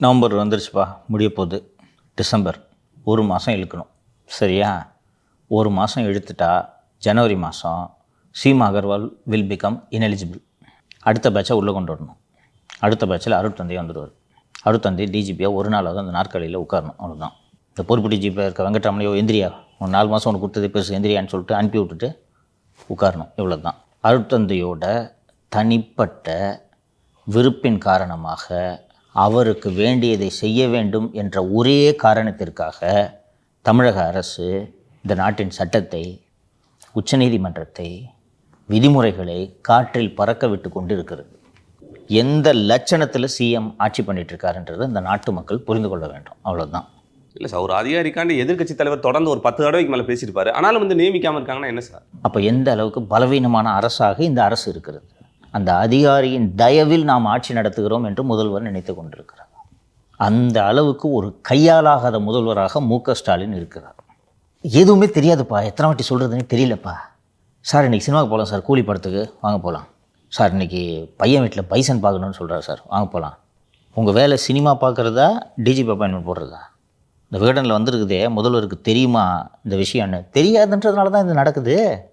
November வந்துருச்சுப்பா, முடிய போகுது. December ஒரு மாதம் இழுக்கணும், சரியா? ஒரு மாதம் இழுத்துட்டா ஜனவரி மாதம் Seema Agarwal will become ineligible. அடுத்த பேட்சை உள்ளே கொண்டு வரணும். அடுத்த பேட்சில் அருட்தந்தை வந்துடுவார். அருட்தந்தை டிஜிபியாக ஒரு நாளாவது அந்த நாற்காலியில் உட்காரணும், அவ்வளோதான். இந்த பொறுப்பு டிஜிபியாக இருக்க வெங்கட்ராமனையோ எந்திரியா, ஒரு 4 மாதம் உனக்கு கொடுத்தது பெருசு எந்திரியான்னு சொல்லிட்டு அனுப்பி விட்டுட்டு உட்காரணும், இவ்வளோ தான். அருட்தந்தையோட தனிப்பட்ட விருப்பின் காரணமாக அவருக்கு வேண்டியதை செய்ய வேண்டும் என்ற ஒரே காரணத்திற்காக தமிழக அரசு இந்த நாட்டின் சட்டத்தை, உச்சநீதிமன்றத்தை, விதிமுறைகளை காற்றில் பறக்க விட்டு கொண்டு இருக்கிறது. எந்த லட்சணத்தில் சிஎம் ஆட்சி பண்ணிகிட்ருக்காருன்றது இந்த நாட்டு மக்கள் புரிந்து கொள்ள வேண்டும், அவ்வளோதான். இல்லை சார், ஒரு அதிகாரிக்காண்டு எதிர்க்கட்சி தலைவர் தொடர்ந்து ஒரு 10 தடவைக்கு மேலே பேசியிருப்பாரு, ஆனாலும் நியமிக்காமல் இருக்காங்கன்னா என்ன சார்? அப்போ எந்த அளவுக்கு பலவீனமான அரசாக இந்த அரசு இருக்கிறது. அந்த அதிகாரியின் தயவில் நாம் ஆட்சி நடத்துகிறோம் என்று முதல்வர் நினைத்து கொண்டிருக்கிறார். அந்த அளவுக்கு ஒரு கையாலாகாத முதல்வராக மு.க. ஸ்டாலின் இருக்கிறார். எதுவுமே தெரியாதுப்பா, எத்தனை வாட்டி சொல்கிறதுனே தெரியலப்பா. சார் இன்றைக்கி சினிமாவுக்கு போகலாம் சார், கூலி படத்துக்கு வாங்க போகலாம் சார். இன்றைக்கி பையன் வீட்டில் பைசன் பார்க்கணுன்னு சொல்கிறார் சார், வாங்க போகலாம். உங்கள் வேலை சினிமா பார்க்குறதா, டிஜிபி அப்பாயின்மெண்ட் போடுறதா? இந்த விகடனில் வந்துருக்குதே, முதல்வருக்கு தெரியுமா இந்த விஷயம்னு? தெரியாதுன்றதுனால தான் இது நடக்குது.